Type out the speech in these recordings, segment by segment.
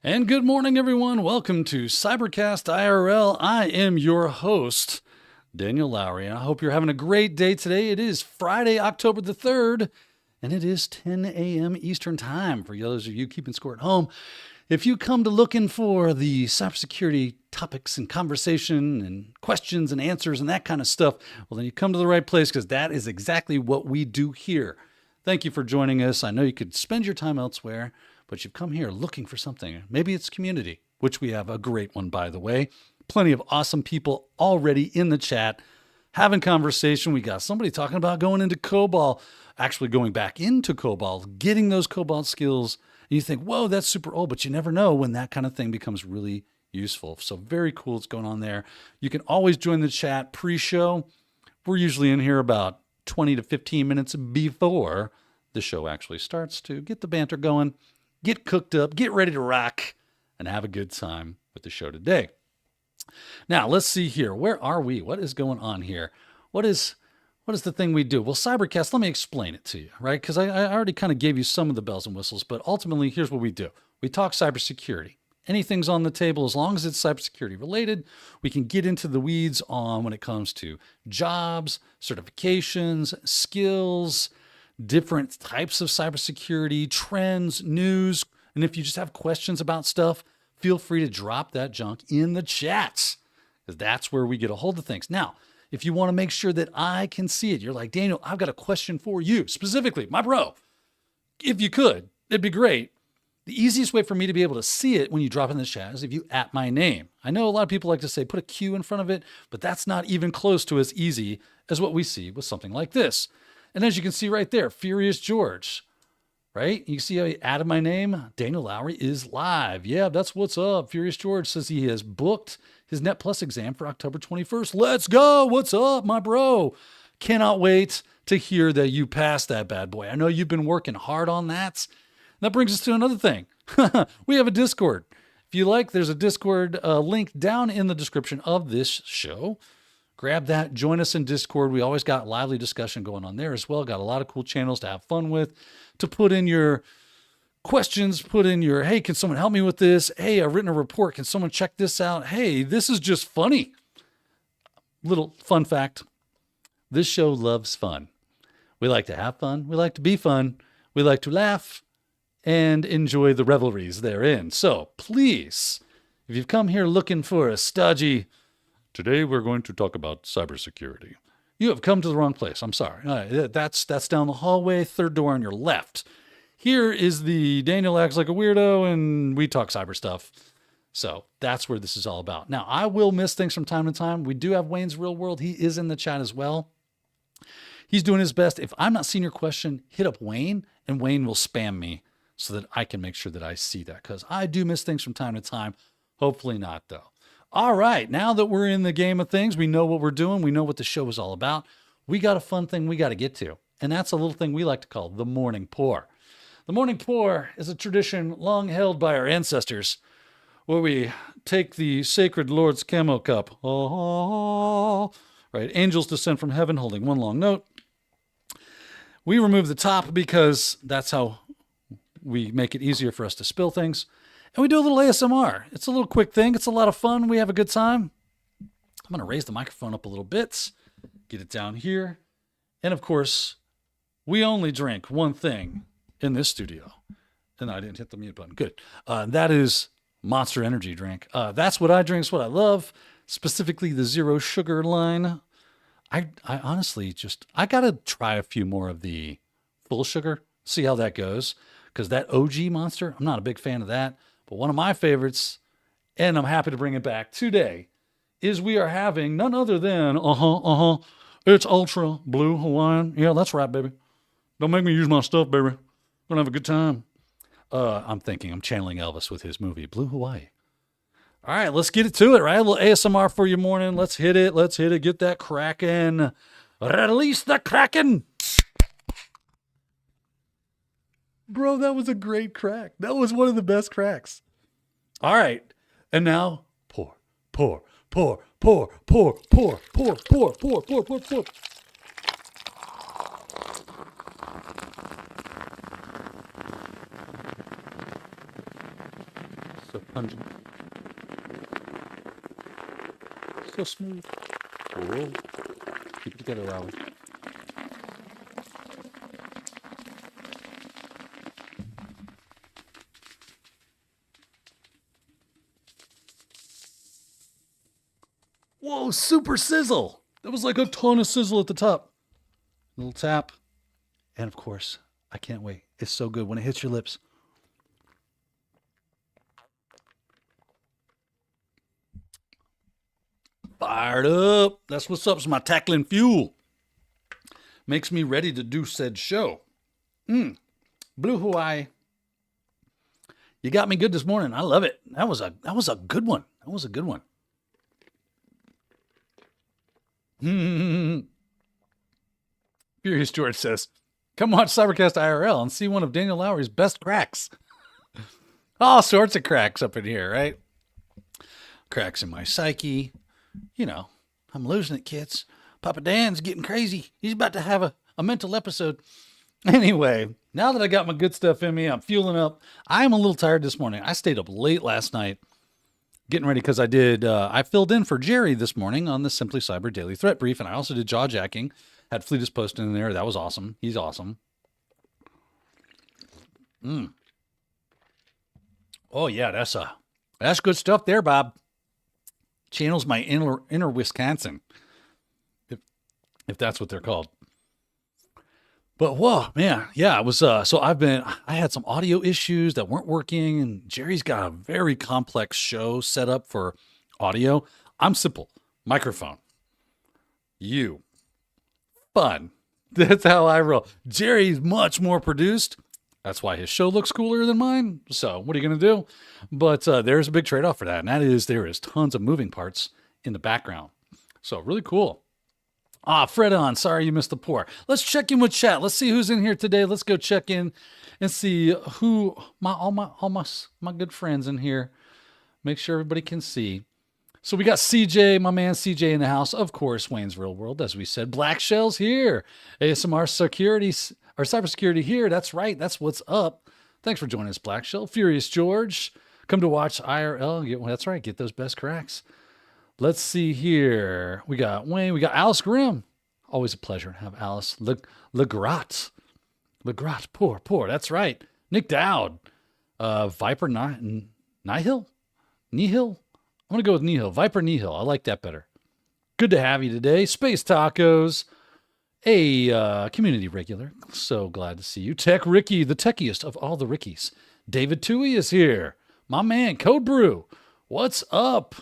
And good morning, everyone. Welcome to CyberCast IRL. I am your host, Daniel Lowry. I hope you're having a great day today. It is Friday, October the 3rd, and it is 10 a.m. Eastern Time for those of you keeping score at home. If you come to looking for the cybersecurity topics and conversation and questions and answers and that kind of stuff, well, then you come to the right place because that is exactly what we do here. Thank you for joining us. I know you could spend your time elsewhere, but you've come here looking for something. Maybe it's community, which we have a great one, by the way. Plenty of awesome people already in the chat having conversation. We got somebody talking about going into COBOL, actually going back into COBOL, getting those COBOL skills. And you think, whoa, that's super old, but you never know when that kind of thing becomes really useful. So very cool what's going on there. You can always join the chat pre-show. We're usually in here about 20 to 15 minutes before the show actually starts to get the banter going, get cooked up, get ready to rock, and have a good time with the show today. Now, let's see here. Where are we? What is going on here? What is the thing we do? Well, CyberCast, let me explain it to you, right? Because I already kind of gave you some of the bells and whistles, but ultimately, here's what we do. We talk cybersecurity. Anything's on the table as long as it's cybersecurity related. We can get into the weeds on when it comes to jobs, certifications, skills, different types of cybersecurity, trends, news. And if you just have questions about stuff, feel free to drop that junk in the chats, because that's where we get a hold of things. Now, if you want to make sure that I can see it, you're like, Daniel, I've got a question for you specifically, my bro. If you could, it'd be great. The easiest way for me to be able to see it when you drop in the chat is if you @ my name. I know a lot of people like to say put a Q in front of it, but that's not even close to as easy as what we see with something like this. And as you can see right there, Furious George, right? You see how he added my name? Daniel Lowry is live. Yeah, that's what's up. Furious George says he has booked his Net Plus exam for October 21st. Let's go. What's up, my bro? Cannot wait to hear that you passed that bad boy. I know you've been working hard on that. That brings us to another thing. We have a Discord. If you like, there's a Discord link down in the description of this show. Grab that, join us in Discord. We always got lively discussion going on there as well. Got a lot of cool channels to have fun with, to put in your questions, put in your, hey, can someone help me with this? Hey, I've written a report. Can someone check this out? Hey, this is just funny. Little fun fact. This show loves fun. We like to have fun. We like to be fun. We like to laugh and enjoy the revelries therein. So please, if you've come here looking for a stodgy, today we're going to talk about cybersecurity, you have come to the wrong place. I'm sorry. That's down the hallway, third door on your left. Here is the Daniel Acts Like a Weirdo, and we talk cyber stuff. So that's where this is all about. Now, I will miss things from time to time. We do have Wayne's Real World. He is in the chat as well. He's doing his best. If I'm not seeing your question, hit up Wayne, and Wayne will spam me so that I can make sure that I see that, because I do miss things from time to time. Hopefully not, though. All right, now that we're in the game of things, we know what we're doing, we know what the show is all about, we got a fun thing we got to get to, and that's a little thing we like to call the morning pour. The morning pour is a tradition long held by our ancestors, where we take the sacred Lord's Camo Cup, right, angels descend from heaven holding one long note. We remove the top because that's how we make it easier for us to spill things. And we do a little ASMR. It's a little quick thing. It's a lot of fun. We have a good time. I'm going to raise the microphone up a little bit, get it down here. And of course, we only drink one thing in this studio. And I didn't hit the mute button. Good. That is Monster Energy drink. That's what I drink. It's what I love, specifically the zero sugar line. I honestly I got to try a few more of the full sugar, see how that goes. Because that OG Monster, I'm not a big fan of that. But one of my favorites, and I'm happy to bring it back today, is we are having none other than, it's Ultra Blue Hawaiian. Yeah, that's right, baby. Don't make me use my stuff, baby. Gonna have a good time. I'm channeling Elvis with his movie, Blue Hawaii. All right, let's get it to it, right? A little ASMR for your morning. Let's hit it. Get that Kraken. Release the Kraken. Bro, that was a great crack. That was one of the best cracks. All right. And now, pour. So pungent. So smooth. Whoa. Keep it together, Raleigh. Whoa, super sizzle. That was like a ton of sizzle at the top. Little tap. And of course, I can't wait. It's so good when it hits your lips. Fired up. That's what's up. It's my tackling fuel. Makes me ready to do said show. Blue Hawaii. You got me good this morning. I love it. That was a good one. That was a good one. Furious George says, come watch CyberCast IRL and see one of Daniel Lowry's best cracks. All sorts of cracks up in here, right? Cracks in my psyche. You know, I'm losing it, kids. Papa Dan's getting crazy. He's about to have a mental episode. Anyway, now that I got my good stuff in me, I'm fueling up. I'm a little tired this morning. I stayed up late last night getting ready because I filled in for Jerry this morning on the Simply Cyber Daily Threat Brief, and I also did jaw jacking. Had Fleetus posted in there. That was awesome. He's awesome. Oh, yeah, that's good stuff there, Bob. Channels my inner Wisconsin, if that's what they're called. But whoa, man, yeah, it was. So I had some audio issues that weren't working, and Jerry's got a very complex show set up for audio. I'm simple, microphone, you, fun. That's how I roll. Jerry's much more produced. That's why his show looks cooler than mine. So what are you going to do? But there's a big trade-off for that. And that is there is tons of moving parts in the background. So really cool. Fred on. Sorry you missed the pour. Let's check in with chat. Let's see who's in here today. Let's go check in and see who all my good friends in here. Make sure everybody can see. So we got CJ, my man CJ in the house. Of course, Wayne's Real World, as we said. Black Shell's here. ASMR Security, or Cybersecurity here. That's right. That's what's up. Thanks for joining us, Black Shell. Furious George. Come to watch IRL. That's right. Get those best cracks. Let's see here. We got Wayne. We got Alice Grimm. Always a pleasure to have Alice. Legrat. Poor. That's right. Nick Dowd. Viper Nihil? Nihil? I'm going to go with Nihil. Viper Nihil. I like that better. Good to have you today. Space Tacos. A community regular. So glad to see you. Tech Ricky, the techiest of all the Rickies. David Toohey is here. My man, Code Brew. What's up?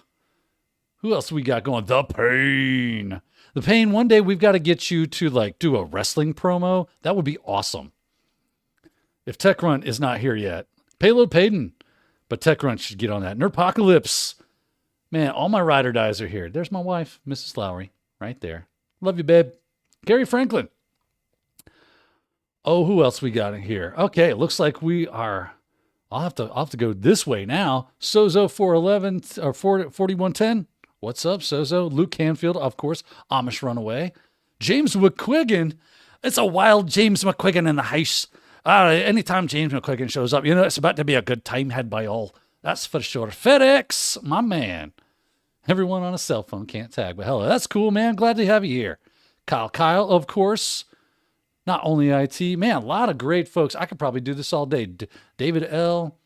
Who else we got going? The Pain. The Pain, one day we've got to get you to do a wrestling promo. That would be awesome. If TechRunt is not here yet. Payload Payton. But TechRunt should get on that. Nerdpocalypse. Man, all my ride or dies are here. There's my wife, Mrs. Lowry, right there. Love you, babe. Gary Franklin. Oh, who else we got in here? Okay, it looks like we are. I'll have to go this way now. Sozo 411 or 4110. What's up, Sozo? Luke Canfield, of course. Amish Runaway. James McQuiggan. It's a wild James McQuiggan in the house. Anytime James McQuiggan shows up, it's about to be a good time had by all. That's for sure. FedEx, my man. Everyone on a cell phone can't tag, but hello, that's cool, man. Glad to have you here. Kyle, of course. Not only IT. Man, a lot of great folks. I could probably do this all day. David L.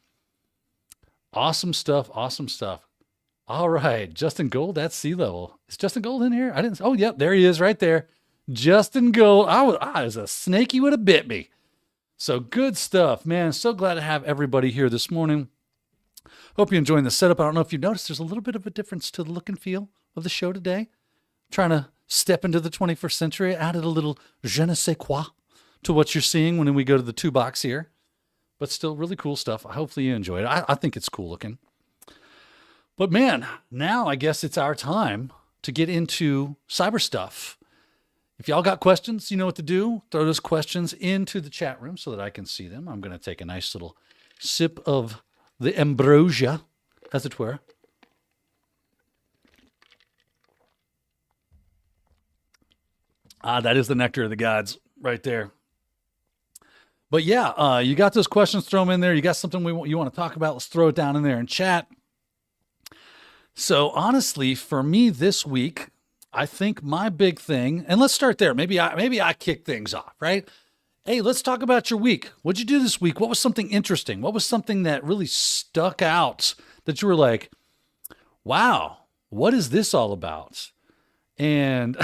Awesome stuff. All right. Justin Gold, that's sea level. Is Justin Gold in here? Oh, yep. There he is right there. Justin Gold. I was a snake. He would have bit me. So good stuff, man. So glad to have everybody here this morning. Hope you're enjoying the setup. I don't know if you noticed, there's a little bit of a difference to the look and feel of the show today. Trying to step into the 21st century, added a little je ne sais quoi to what you're seeing when we go to the 2-box here. But still really cool stuff. Hopefully you enjoyed it. I think it's cool looking. But man, now I guess it's our time to get into cyber stuff. If y'all got questions, you know what to do. Throw those questions into the chat room so that I can see them. I'm going to take a nice little sip of the ambrosia, as it were. That is the nectar of the gods right there. But yeah, you got those questions, throw them in there. You got something you want to talk about, let's throw it down in there and chat. So honestly, for me this week, I think my big thing, and let's start there. Maybe I kick things off, right? Hey, let's talk about your week. What'd you do this week? What was something interesting? What was something that really stuck out that you were like, wow, what is this all about? And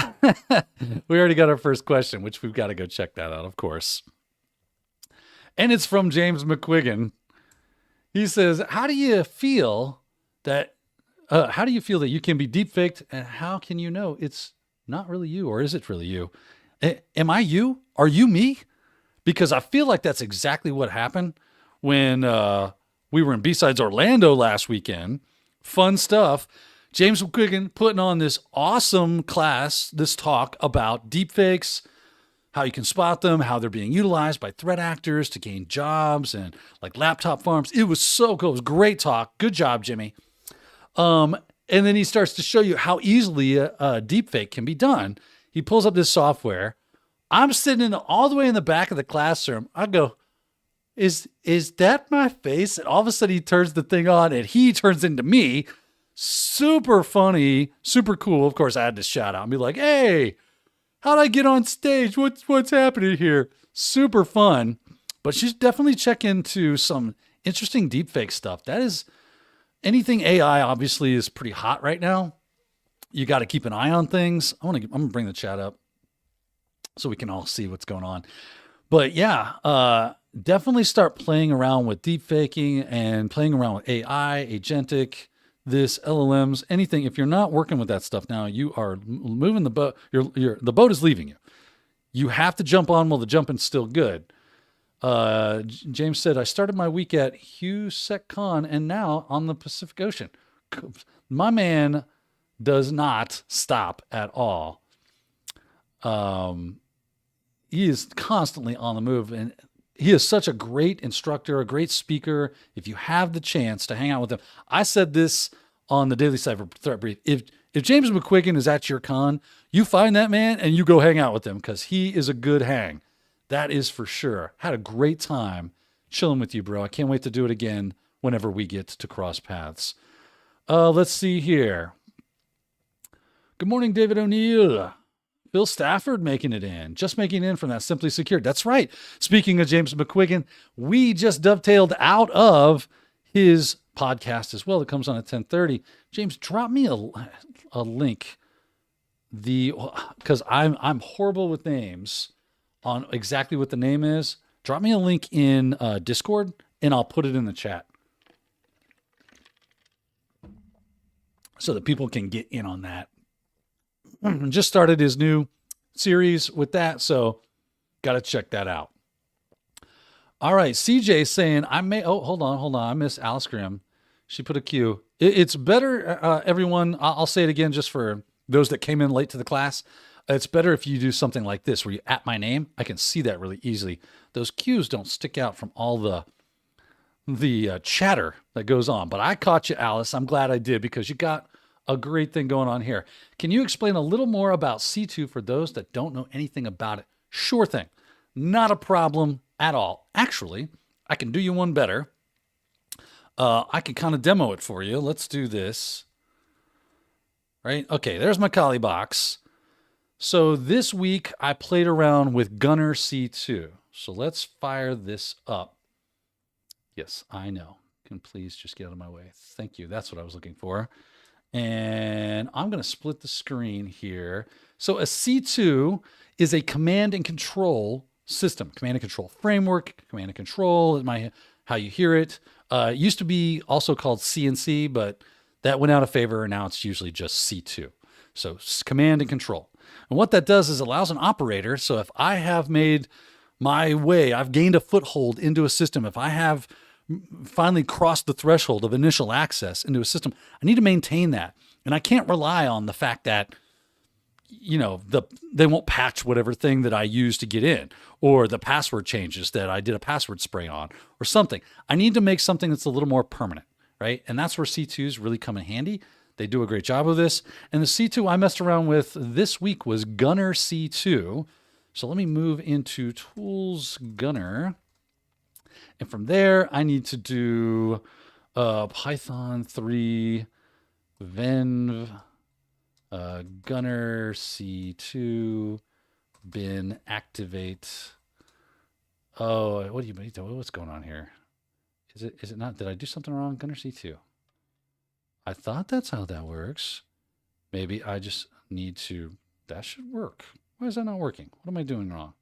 we already got our first question, which we've got to go check that out, of course. And it's from James McQuiggan. He says, how do you feel that you can be deepfaked, and how can you know it's not really you, or is it really you? Am I you? Are you me? Because I feel like that's exactly what happened when we were in B-Sides Orlando last weekend. Fun stuff. James McQuiggan putting on this awesome class, this talk about deepfakes, how you can spot them, how they're being utilized by threat actors to gain jobs and like laptop farms. It was so cool. It was a great talk. Good job, Jimmy. And then he starts to show you how easily a deepfake can be done. He pulls up this software. I'm sitting all the way in the back of the classroom. I go, is that my face? And all of a sudden he turns the thing on and he turns into me. Super funny, super cool. Of course, I had to shout out and be like, hey, how'd I get on stage? What's happening here? Super fun. But you should definitely check into some interesting deepfake stuff. That is, anything AI obviously is pretty hot right now. You got to keep an eye on things. I'm gonna bring the chat up so we can all see what's going on. But yeah, definitely start playing around with deepfaking and playing around with AI, agentic, this LLMs, anything. If you're not working with that stuff now, you are moving the boat. The boat is leaving you. You have to jump on while the jumping's still good. James said, I started my week at HughSecCon and now on the Pacific Ocean. My man does not stop at all. He is constantly on the move, and he is such a great instructor, a great speaker. If you have the chance to hang out with him, I said this on the Daily Cyber Threat Brief. If James McQuiggan is at your con, you find that man and you go hang out with him because he is a good hang. That is for sure. Had a great time chilling with you, bro. I can't wait to do it again whenever we get to cross paths. Let's see here. Good morning, David O'Neill. Bill Stafford making it in, just making it in from that Simply Secured. That's right. Speaking of James McQuiggan, we just dovetailed out of his podcast as well. That comes on at 10:30. James, drop me a link. Because I'm horrible with names on exactly what the name is. Drop me a link in Discord and I'll put it in the chat so that people can get in on that. Just started his new series with that, so got to check that out. All right, CJ saying, hold on. I miss Alice Grimm. She put a Q. It's better, everyone, I'll say it again just for those that came in late to the class. It's better if you do something like this where you at my name. I can see that really easily. Those Qs don't stick out from all the chatter that goes on. But I caught you, Alice. I'm glad I did because you got a great thing going on here. Can you explain a little more about C2 for those that don't know anything about it? Sure thing. Not a problem at all. Actually, I can do you one better. I can kind of demo it for you. Let's do this. Right? Okay, there's my Kali box. So this week I played around with Gunner C2. So let's fire this up. Yes, I know. Can please just get out of my way. Thank you. That's what I was looking for. And I'm going to split the screen here. So a C2 is a command and control system, command and control framework, command and control is how you hear it. It used to be also called CNC, but that went out of favor, and now it's usually just C2. So command and control. And what that does is allows an operator, so if I have made my way, I've gained a foothold into a system, if I have finally crossed the threshold of initial access into a system, I need to maintain that. And I can't rely on the fact that, they won't patch whatever thing that I use to get in, or the password changes that I did a password spray on or something. I need to make something that's a little more permanent, right? And that's where C2s really come in handy. They do a great job of this. And the C2 I messed around with this week was Gunner C2. So let me move into Tools Gunner. And from there, I need to do Python 3 venv gunner c2 bin activate. Oh, what do you mean? What's going on here? Is it not? Did I do something wrong? Gunner c2. I thought that's how that works. Maybe I just need to. That should work. Why is that not working? What am I doing wrong?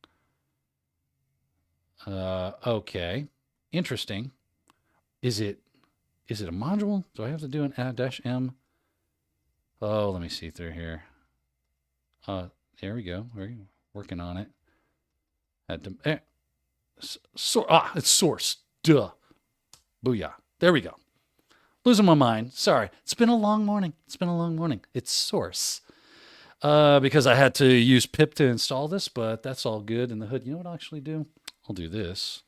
Okay. Interesting. Is it a module? Do I have to do an -m? Oh, let me see through here. There we go. We're working on it. It's source. Duh. Booyah. There we go. Losing my mind. Sorry. It's been a long morning. It's source. Because I had to use pip to install this, but that's all good in the hood. You know what I'll actually do? I'll do this.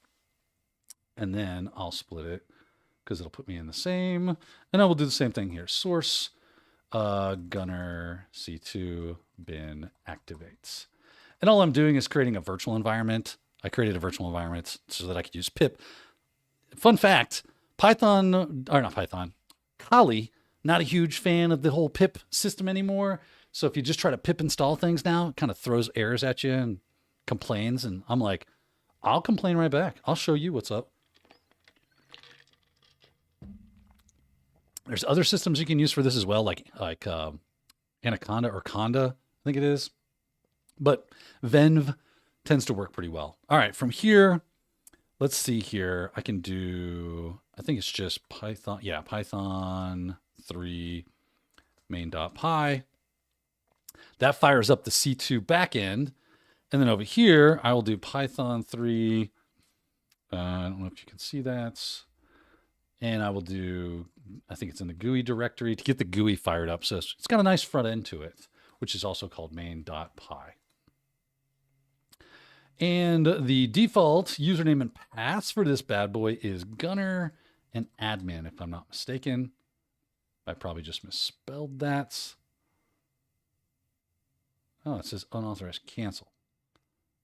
And then I'll split it because it'll put me in the same. And I will do the same thing here. Source gunner c2 bin activates. And all I'm doing is creating a virtual environment. I created a virtual environment so that I could use pip. Fun fact, Kali, not a huge fan of the whole pip system anymore. So if you just try to pip install things now, it kind of throws errors at you and complains. And I'm like, I'll complain right back. I'll show you what's up. There's other systems you can use for this as well, like Anaconda or Conda, I think it is. But Venv tends to work pretty well. All right, from here, let's see here. I can do, I think it's just Python. Yeah, Python 3 main.py. That fires up the C2 backend. And then over here, I will do Python 3. I don't know if you can see that. And I will do, I think it's in the GUI directory to get the GUI fired up. So it's got a nice front end to it, which is also called main.py. And the default username and pass for this bad boy is gunner and admin, if I'm not mistaken. I probably just misspelled that. Oh, it says unauthorized cancel.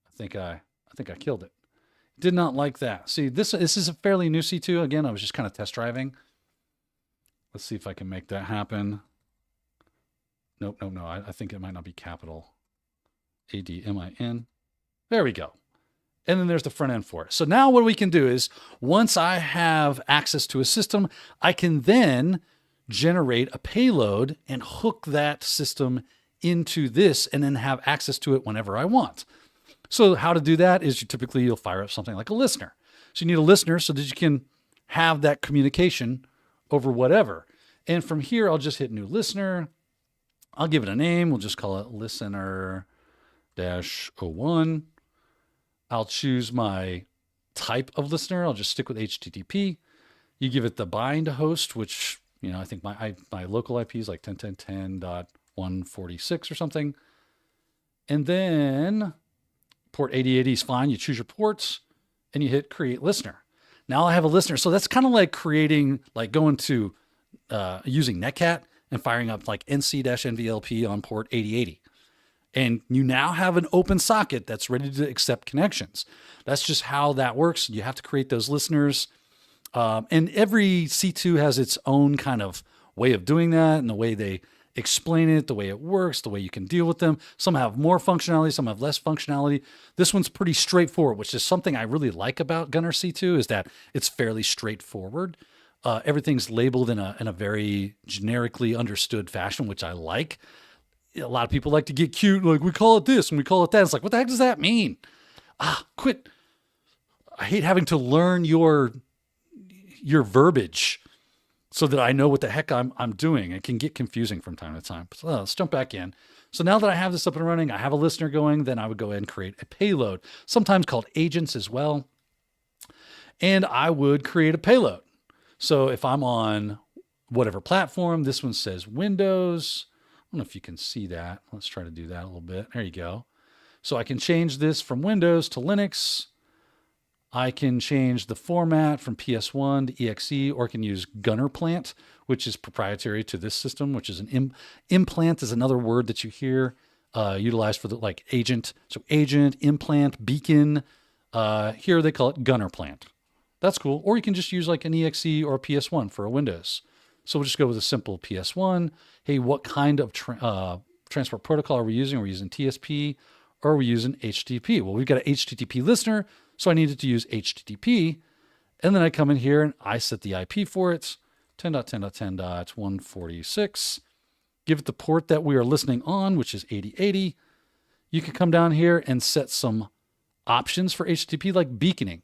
I think I killed it. Did not like that. See, this is a fairly new C2. Again, I was just kind of test driving. Let's see if I can make that happen. Nope. I think it might not be capital ADMIN. There we go. And then there's the front end for it. So now what we can do is once I have access to a system, I can then generate a payload and hook that system into this and then have access to it whenever I want. So how to do that is you'll fire up something like a listener. So you need a listener so that you can have that communication over whatever. And from here, I'll just hit new listener. I'll give it a name. We'll just call it listener-01. I'll choose my type of listener. I'll just stick with HTTP. You give it the bind host, which, I think my local IP is like 10.10.10.146 or something. And then port 8080 is fine. You choose your ports and you hit create listener. Now I have a listener. So that's kind of like going to using Netcat and firing up like nc-nvlp on port 8080. And you now have an open socket that's ready to accept connections. That's just how that works. You have to create those listeners. And every C2 has its own kind of way of doing that and the way they explain it, the way it works, the way you can deal with them. Some have more functionality, some have less functionality. This one's pretty straightforward, which is something I really like about Gunner C2 is that it's fairly straightforward. Everything's labeled in a very generically understood fashion, which I like. A lot of people like to get cute, like we call it this and we call it that. It's like, what the heck does that mean? Quit. I hate having to learn your verbiage so that I know what the heck I'm doing. It can get confusing from time to time. So let's jump back in. So now that I have this up and running, I have a listener going, then I would go ahead and create a payload, sometimes called agents as well. And I would create a payload. So if I'm on whatever platform, this one says Windows. I don't know if you can see that. Let's try to do that a little bit. There you go. So I can change this from Windows to Linux. I can change the format from PS1 to EXE, or I can use Gunnerplant, which is proprietary to this system, which is an implant is another word that you hear utilized for the like agent. So agent, implant, beacon. Here they call it Gunnerplant. That's cool. Or you can just use like an EXE or a PS1 for a Windows. So we'll just go with a simple PS1. Hey, what kind of transport protocol are we using? Are we using TSP or are we using HTTP? Well, we've got an HTTP listener, so I needed to use HTTP. And then I come in here and I set the IP for it, 10.10.10.146. Give it the port that we are listening on, which is 8080. You can come down here and set some options for HTTP, like beaconing.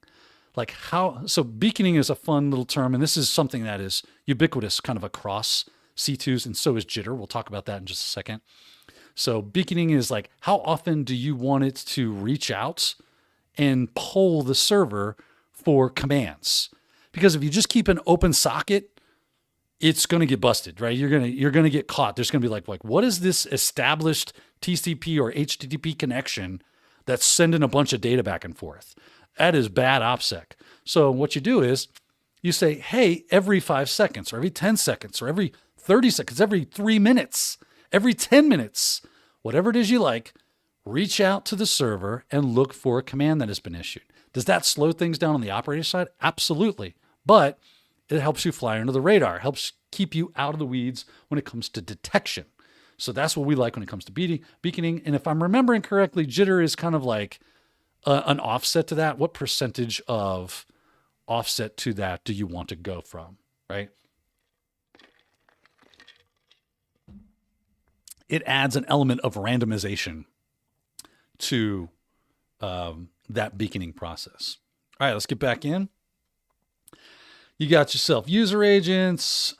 So beaconing is a fun little term, and this is something that is ubiquitous kind of across C2s, and so is jitter. We'll talk about that in just a second. So beaconing is like, how often do you want it to reach out and poll the server for commands? Because if you just keep an open socket, it's going to get busted, right? You're going to get caught. There's going to be like, what is this established TCP or HTTP connection that's sending a bunch of data back and forth? That is bad OPSEC. So what you do is you say, hey, every 5 seconds or every 10 seconds or every 30 seconds, every 3 minutes, every 10 minutes, whatever it is you like, reach out to the server and look for a command that has been issued. Does that slow things down on the operator side? Absolutely. But it helps you fly under the radar, helps keep you out of the weeds when it comes to detection. So that's what we like when it comes to beaconing. And if I'm remembering correctly, jitter is kind of like an offset to that. What percentage of offset to that do you want to go from, right? It adds an element of randomization to that beaconing process. All right, let's get back in. You got yourself user agents.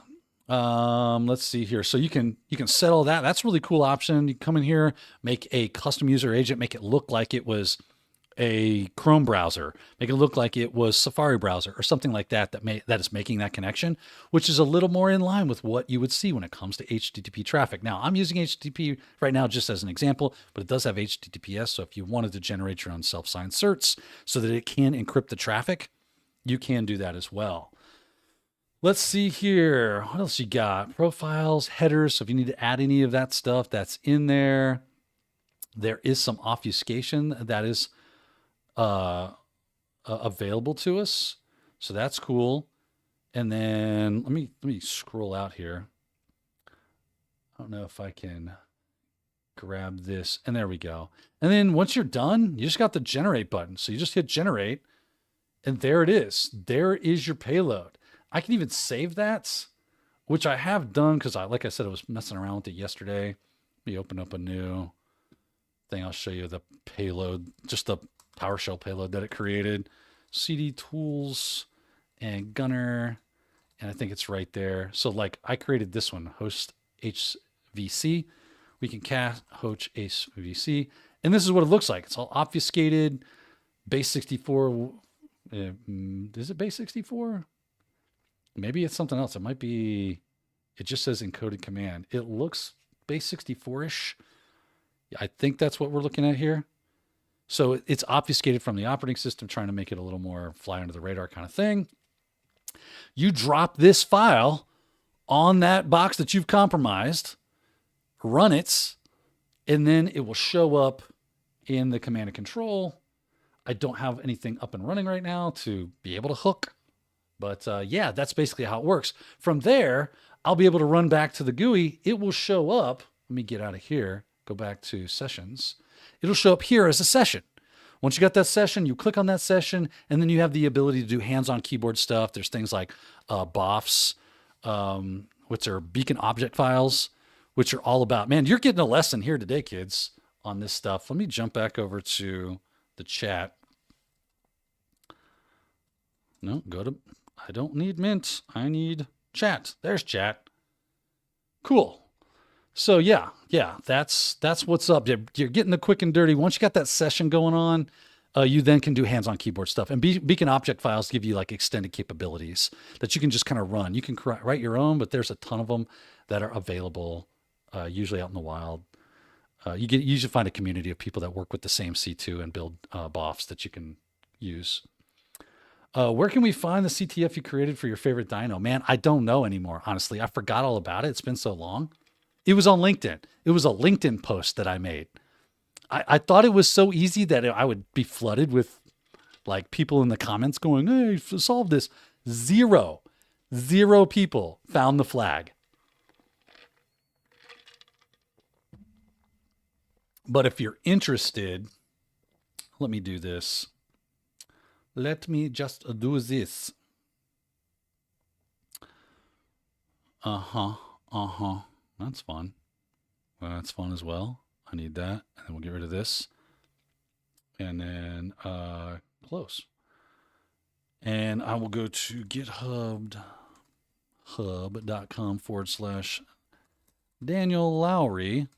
Let's see here. So you can set all that. That's a really cool option. You come in here, make a custom user agent, make it look like it was a Chrome browser, make it look like it was Safari browser or something like that that is making that connection, which is a little more in line with what you would see when it comes to HTTP traffic. Now, I'm using HTTP right now just as an example, but it does have HTTPS. So if you wanted to generate your own self-signed certs so that it can encrypt the traffic, you can do that as well. Let's see here. What else you got? Profiles, headers. So if you need to add any of that stuff, that's in there. There is some obfuscation that is available to us. So that's cool. And then let me scroll out here. I don't know if I can grab this. And there we go. And then once you're done, you just got the generate button. So you just hit generate and there it is. There is your payload. I can even save that, which I have done because like I said, I was messing around with it yesterday. Let me open up a new thing. I'll show you the payload, just the PowerShell payload that it created. CD tools and Gunner. And I think it's right there. So like I created this one, host HVC. We can cast host HVC. And this is what it looks like. It's all obfuscated. Base 64. Is it base 64? Maybe it's something else. It might be, it just says encoded command. It looks base 64-ish. I think that's what we're looking at here. So it's obfuscated from the operating system, trying to make it a little more fly under the radar kind of thing. You drop this file on that box that you've compromised, run it, and then it will show up in the command and control. I don't have anything up and running right now to be able to hook. But yeah, that's basically how it works. From there, I'll be able to run back to the GUI. It will show up. Let me get out of here. Go back to sessions. It'll show up here as a session. Once you got that session, you click on that session, and then you have the ability to do hands-on keyboard stuff. There's things like BOFs, which are beacon object files, which are all about, man, you're getting a lesson here today, kids, on this stuff. Let me jump back over to the chat. No, I don't need Mint. I need chat. There's chat. Cool. So yeah, that's what's up. You're getting the quick and dirty. Once you got that session going on, you then can do hands-on keyboard stuff. And beacon object files give you like extended capabilities that you can just kind of run. You can write your own, but there's a ton of them that are available, usually out in the wild. You usually find a community of people that work with the same C2 and build BOFs that you can use. Where can we find the CTF you created for your favorite dino? Man, I don't know anymore, honestly. I forgot all about it. It's been so long. It was on LinkedIn. It was a LinkedIn post that I made. I thought it was so easy that I would be flooded with like people in the comments going, hey, solve this. Zero people found the flag. But if you're interested, let me do this. Let me just do this. That's fun. That's fun as well. I need that. And then we'll get rid of this. And then close. And I will go to github.com/Daniel Lowry.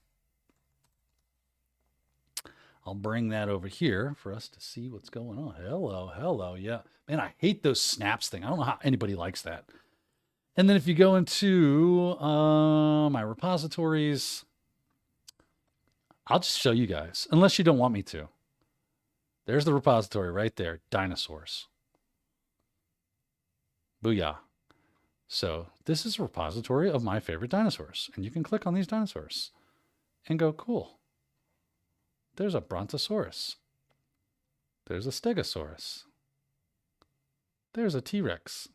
I'll bring that over here for us to see what's going on. Hello. Yeah. Man, I hate those snaps thing. I don't know how anybody likes that. And then if you go into my repositories, I'll just show you guys, unless you don't want me to. There's the repository right there, dinosaurs. Booyah. So this is a repository of my favorite dinosaurs. And you can click on these dinosaurs and go, cool. There's a Brontosaurus. There's a Stegosaurus. There's a T-Rex.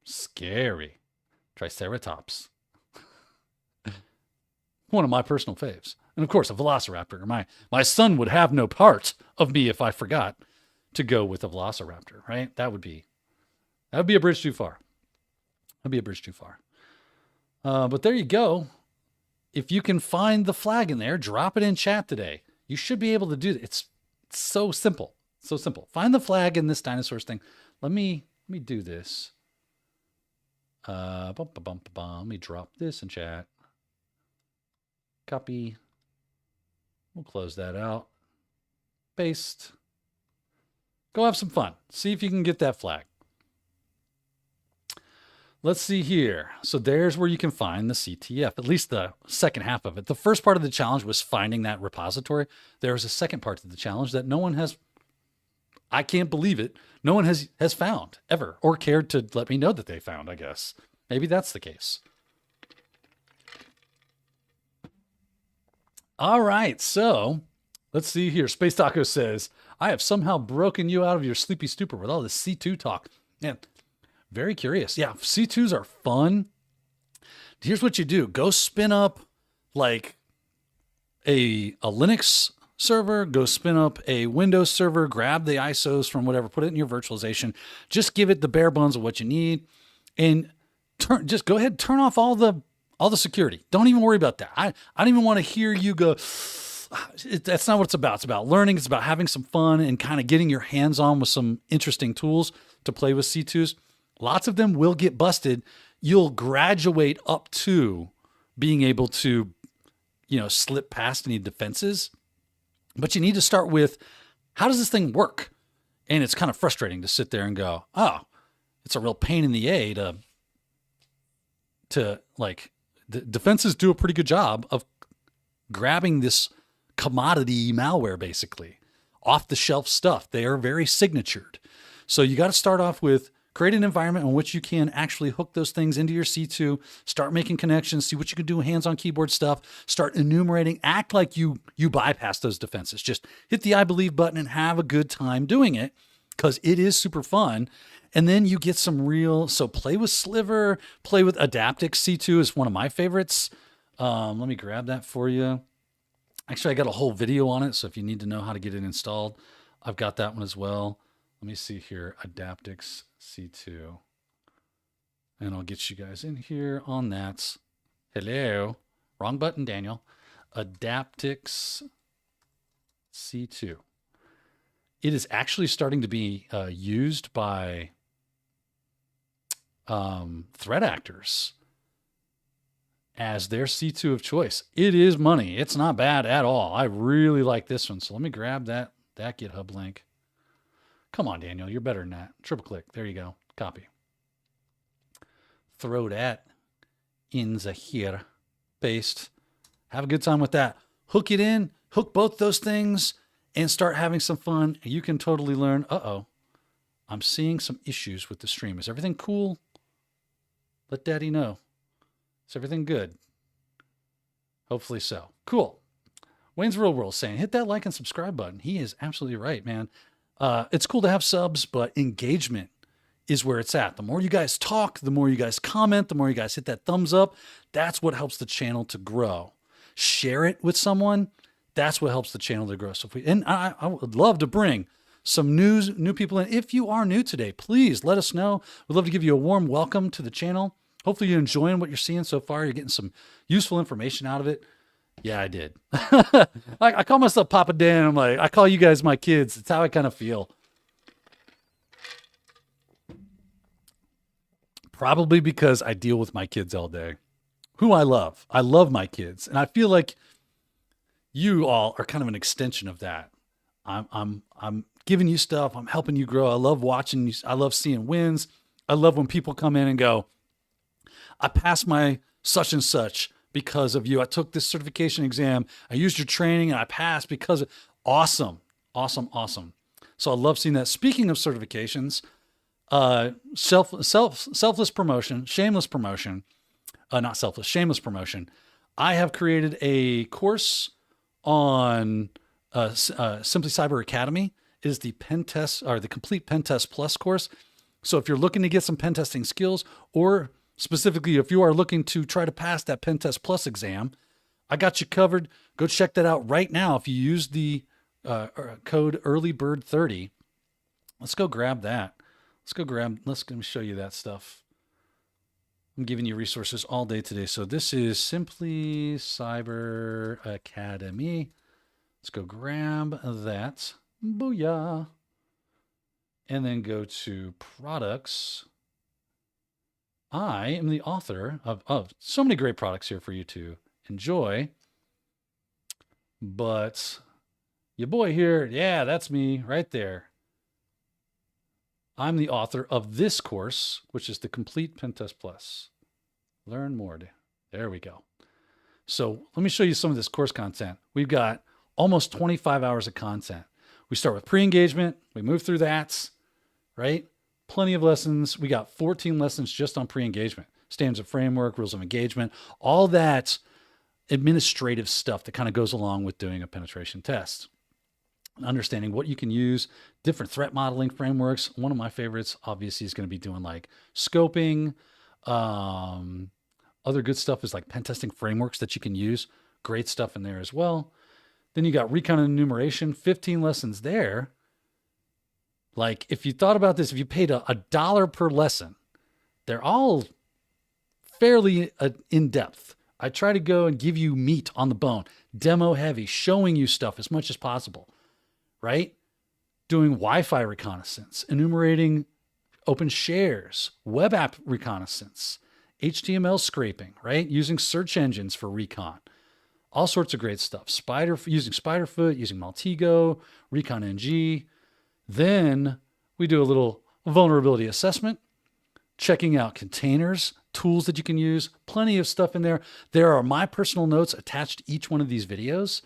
Scary. Triceratops. One of my personal faves. And of course, a Velociraptor. My son would have no part of me if I forgot to go with a Velociraptor, right? That would be a bridge too far. That'd be a bridge too far. But there you go. If you can find the flag in there, drop it in chat today. You should be able to do that. It's so simple. So simple. Find the flag in this dinosaurs thing. Let me do this. Let me drop this in chat. Copy. We'll close that out. Paste. Go have some fun. See if you can get that flag. Let's see here. So there's where you can find the CTF, at least the second half of it. The first part of the challenge was finding that repository. There was a second part to the challenge that no one has, I can't believe it, no one has found ever or cared to let me know that they found, I guess. Maybe that's the case. All right, so let's see here. Space Taco says, I have somehow broken you out of your sleepy stupor with all this C2 talk. Man, very curious. Yeah, C2s are fun. Here's what you do. Go spin up like a Linux server. Go spin up a Windows server. Grab the ISOs from whatever. Put it in your virtualization. Just give it the bare bones of what you need. And just go ahead and turn off all the security. Don't even worry about that. I don't even want to hear you go, that's not what it's about. It's about learning. It's about having some fun and kind of getting your hands on with some interesting tools to play with C2s. Lots of them will get busted. You'll graduate up to being able to, slip past any defenses. But you need to start with, how does this thing work? And it's kind of frustrating to sit there and go, oh, it's a real pain in the A to like, the defenses do a pretty good job of grabbing this commodity malware, basically, off the shelf stuff. They are very signatured. So you got to start off with, create an environment in which you can actually hook those things into your C2, start making connections, see what you can do hands-on keyboard stuff, start enumerating, act like you bypass those defenses. Just hit the I believe button and have a good time doing it because it is super fun. And then you get some so play with Sliver, play with Adaptix. C2 is one of my favorites. Let me grab that for you. Actually, I got a whole video on it, so if you need to know how to get it installed, I've got that one as well. Let me see here, Adaptix C2. And I'll get you guys in here on that. Hello. Wrong button, Daniel. Adaptix C2. It is actually starting to be used by threat actors as their C2 of choice. It is money. It's not bad at all. I really like this one. So let me grab that GitHub link. Come on, Daniel. You're better than that. Triple click. There you go. Copy. Throw that in the here. Paste. Have a good time with that. Hook it in. Hook both those things and start having some fun. You can totally learn. Uh-oh. I'm seeing some issues with the stream. Is everything cool? Let Daddy know. Is everything good? Hopefully so. Cool. Wayne's Real World saying, hit that like and subscribe button. He is absolutely right, man. It's cool to have subs, but engagement is where it's at. The more you guys talk, the more you guys comment, the more you guys hit that thumbs up, that's what helps the channel to grow. Share it with someone. That's what helps the channel to grow. So I would love to bring some new people in. If you are new today, please let us know. We'd love to give you a warm welcome to the channel. Hopefully you're enjoying what you're seeing so far. You're getting some useful information out of it. Yeah, I did. I call myself Papa Dan. I'm like, I call you guys my kids. It's how I kind of feel. Probably because I deal with my kids all day, who I love. I love my kids. And I feel like you all are kind of an extension of that. I'm giving you stuff. I'm helping you grow. I love watching you. I love seeing wins. I love when people come in and go, I passed my such and such because of you. I took this certification exam. I used your training and I passed because of awesome. So I love seeing that. Speaking of certifications, selfless promotion, shameless promotion, not selfless, shameless promotion. I have created a course on Simply Cyber Academy. It is the Pentest or the complete Pentest Plus course. So if you're looking to get some pen testing skills, or specifically if you are looking to try to pass that Pentest Plus exam, I got you covered. Go check that out right now. If you use the code EARLYBIRD30, let's go grab that. Let me show you that stuff. I'm giving you resources all day today. So this is Simply Cyber Academy. Let's go grab that. Booyah. And then go to products. I am the author of so many great products here for you to enjoy. But your boy here, yeah, that's me right there. I'm the author of this course, which is the Complete Pentest Plus. Learn more. There we go. So let me show you some of this course content. We've got almost 25 hours of content. We start with pre-engagement. We move through that, right? Plenty of lessons. We got 14 lessons just on pre-engagement. Standards of framework, rules of engagement, all that administrative stuff that kind of goes along with doing a penetration test. Understanding what you can use, different threat modeling frameworks. One of my favorites, obviously, is going to be doing like scoping. Other good stuff is like pen testing frameworks that you can use. Great stuff in there as well. Then you got recon and enumeration, 15 lessons there. Like if you thought about this, if you paid a dollar per lesson, they're all fairly in depth. I try to go and give you meat on the bone, demo heavy, showing you stuff as much as possible. Right? Doing Wi-Fi reconnaissance, enumerating open shares, web app reconnaissance, HTML scraping, right? Using search engines for recon, all sorts of great stuff. Using Spiderfoot, using Maltego, Recon NG. Then we do a little vulnerability assessment, checking out containers, tools that you can use, plenty of stuff in there. There are my personal notes attached to each one of these videos.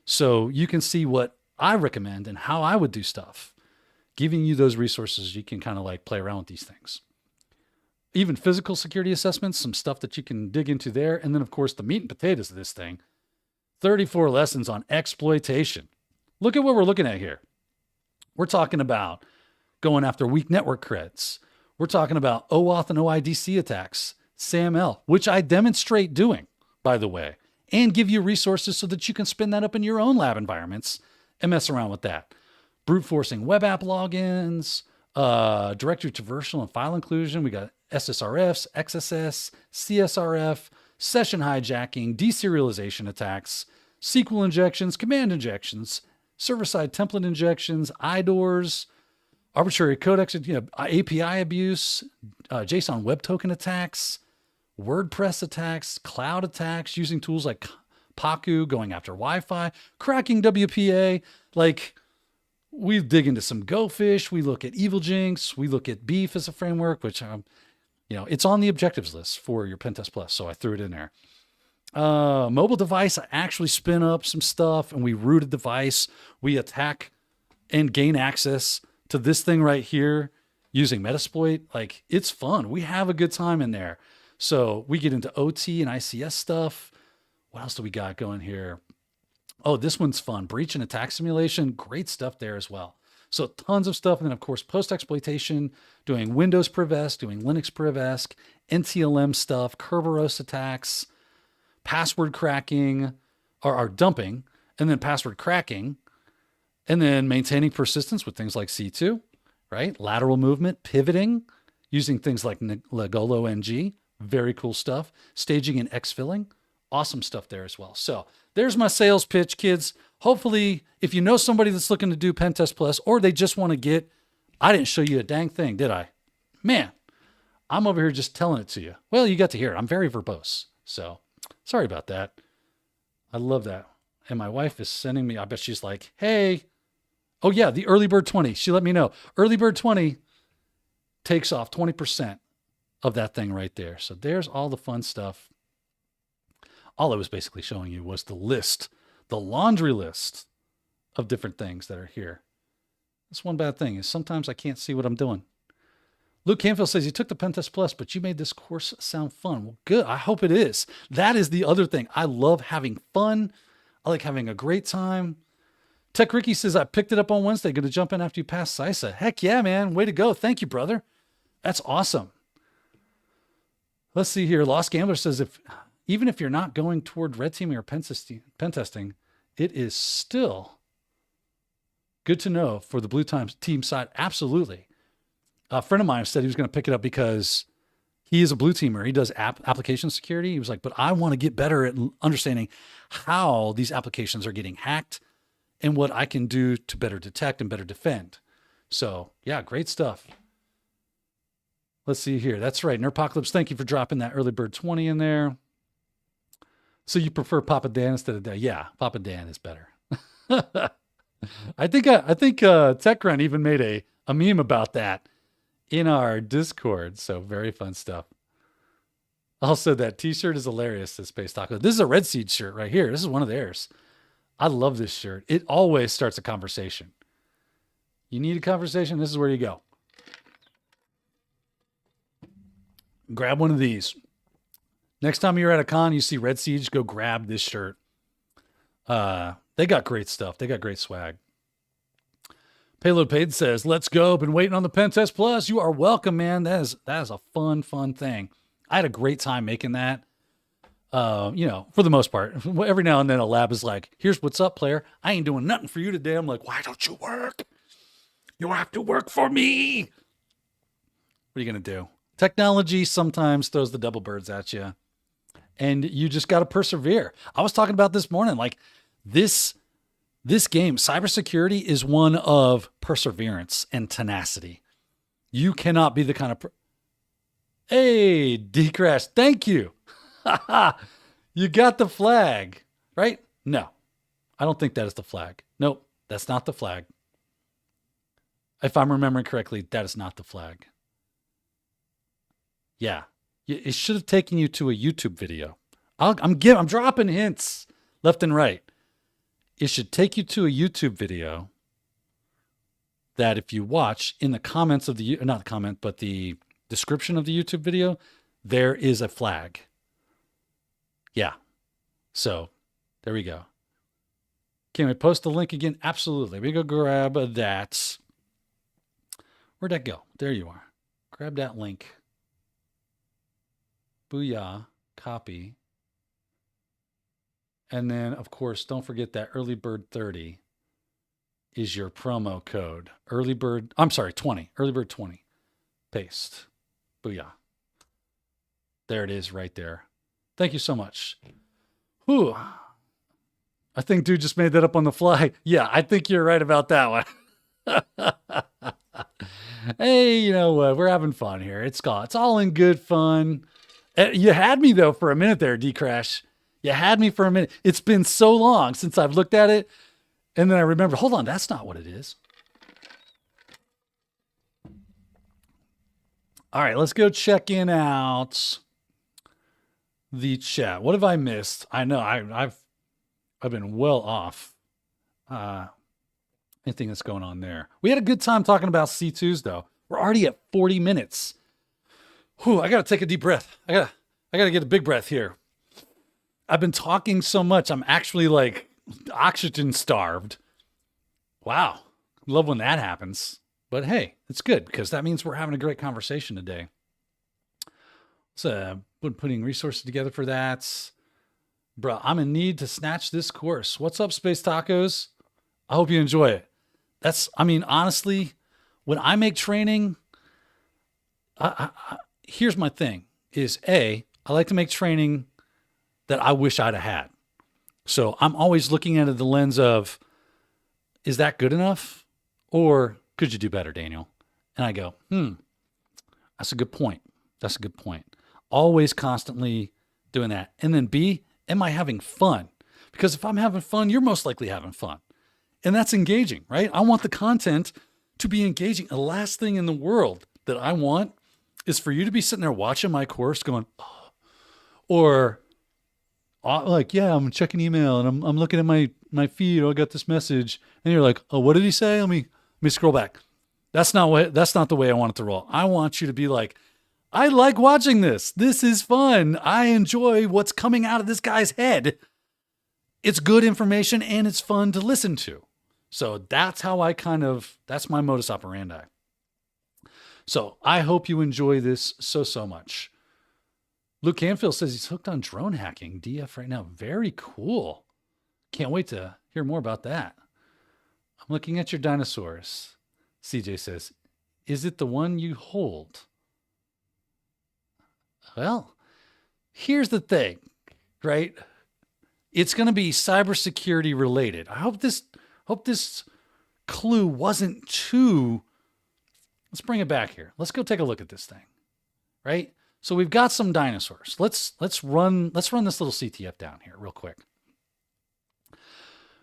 So you can see what I recommend and how I would do stuff, giving you those resources. You can kind of like play around with these things. Even physical security assessments, some stuff that you can dig into there. And then of course the meat and potatoes of this thing, 34 lessons on exploitation. Look at what we're looking at here. We're talking about going after weak network creds. We're talking about OAuth and OIDC attacks, SAML, which I demonstrate doing, by the way, and give you resources so that you can spin that up in your own lab environments and mess around with that. Brute forcing web app logins, directory traversal and file inclusion. We got SSRFs, XSS, CSRF, session hijacking, deserialization attacks, SQL injections, command injections, server-side template injections, IDORs, arbitrary codex, API abuse, JSON web token attacks, WordPress attacks, cloud attacks, using tools like Paku, going after Wi-Fi, cracking WPA. Like, we dig into some GoFish. We look at Evil Jinx. We look at Beef as a framework, which, it's on the objectives list for your Pentest Plus. So I threw it in there. Mobile device, I actually spin up some stuff and we root a device. We attack and gain access to this thing right here using Metasploit. Like, it's fun. We have a good time in there. So we get into OT and ICS stuff. What else do we got going here? Oh, this one's fun. Breach and attack simulation. Great stuff there as well. So tons of stuff. And then, of course, post-exploitation, doing Windows Prevesc, doing Linux Prevesc, NTLM stuff, Kerberos attacks, password cracking, or dumping, and then password cracking, and then maintaining persistence with things like C2, right? Lateral movement, pivoting, using things like Legolo NG. Very cool stuff. Staging and exfilling. Awesome stuff there as well. So there's my sales pitch, kids. Hopefully, if you know somebody that's looking to do Pentest Plus, or they just want to get, I didn't show you a dang thing, did I? Man, I'm over here just telling it to you. Well, you got to hear it. I'm very verbose. So sorry about that. I love that. And my wife is sending me, I bet she's like, hey, oh yeah, the Early Bird 20. She let me know. Early Bird 20 takes off 20% of that thing right there. So there's all the fun stuff. All I was basically showing you was the list, the laundry list of different things that are here. That's one bad thing is sometimes I can't see what I'm doing. Luke Canfield says, you took the Pentest Plus, but you made this course sound fun. Well, good. I hope it is. That is the other thing. I love having fun. I like having a great time. Tech Ricky says, I picked it up on Wednesday. Going to jump in after you pass CISA. Heck yeah, man. Way to go. Thank you, brother. That's awesome. Let's see here. Lost Gambler says, even if you're not going toward red teaming or pen testing, it is still good to know for the blue team side. Absolutely. A friend of mine said he was going to pick it up because he is a blue teamer. He does application security. He was like, but I want to get better at understanding how these applications are getting hacked and what I can do to better detect and better defend. So yeah, great stuff. Let's see here. That's right. Nerpocalypse, thank you for dropping that Early Bird 20 in there. So you prefer Papa Dan instead of Dan? Yeah, Papa Dan is better. I think TechRun even made a meme about that in our Discord. So very fun stuff. Also, that t-shirt is hilarious, says Space Taco. This is a Red Seed shirt right here. This is one of theirs. I love this shirt. It always starts a conversation. You need a conversation? This is where you go. Grab one of these. Next time you're at a con, you see Red Siege, go grab this shirt. They got great stuff. They got great swag. Payload Paid says, let's go. Been waiting on the Pentest Plus. You are welcome, man. That is a fun thing. I had a great time making that. For the most part. Every now and then a lab is like, here's what's up, player. I ain't doing nothing for you today. I'm like, why don't you work? You have to work for me. What are you going to do? Technology sometimes throws the double birds at you. And you just got to persevere. I was talking about this morning, like this game, cybersecurity is one of perseverance and tenacity. You cannot be the kind of... Hey, D-Crash, thank you. You got the flag, right? No, I don't think that is the flag. Nope, that's not the flag. If I'm remembering correctly, that is not the flag. Yeah. It should have taken you to a YouTube video. I'm dropping hints left and right. It should take you to a YouTube video that if you watch in the comments of not the comment, but the description of the YouTube video, there is a flag. Yeah. So there we go. Can we post the link again? Absolutely. We go grab that. Where'd that go? There you are. Grab that link. Booyah, copy. And then, of course, don't forget that Early Bird 30 is your promo code. 20. Early Bird 20. Paste. Booyah. There it is right there. Thank you so much. Whew. I think dude just made that up on the fly. Yeah, I think you're right about that one. Hey, you know what? We're having fun here. It's all in good fun. You had me, though, for a minute there, D-Crash. You had me for a minute. It's been so long since I've looked at it. And then I remember, hold on, that's not what it is. All right, let's go check in out the chat. What have I missed? I know I've been well off anything that's going on there. We had a good time talking about C2s, though. We're already at 40 minutes. Whew, I got to take a deep breath. I got to get a big breath here. I've been talking so much. I'm actually like oxygen starved. Wow. Love when that happens. But hey, it's good because that means we're having a great conversation today. So, putting resources together for that. Bro, I'm in need to snatch this course. What's up, Space Tacos? I hope you enjoy it. Honestly, when I make training, here's my thing is I like to make training that I wish I'd have had. So I'm always looking at it the lens of, is that good enough? Or could you do better, Daniel? And I go, that's a good point. That's a good point. Always constantly doing that. And then B, am I having fun? Because if I'm having fun, you're most likely having fun. And that's engaging, right? I want the content to be engaging. The last thing in the world that I want is for you to be sitting there watching my course going, oh, or like, yeah, I'm checking email and I'm looking at my feed. Oh, I got this message. And you're like, oh, what did he say? Let me scroll back. That's not the way I want it to roll. I want you to be like, I like watching this. This is fun. I enjoy what's coming out of this guy's head. It's good information and it's fun to listen to. So that's how that's my modus operandi. So I hope you enjoy this so much. Luke Canfield says he's hooked on drone hacking DF right now. Very cool. Can't wait to hear more about that. I'm looking at your dinosaurs. CJ says, is it the one you hold? Well, here's the thing, right? It's going to be cybersecurity related. I hope this clue wasn't too. Let's bring it back here. Let's go take a look at this thing, right? So we've got some dinosaurs. Let's run this little CTF down here real quick.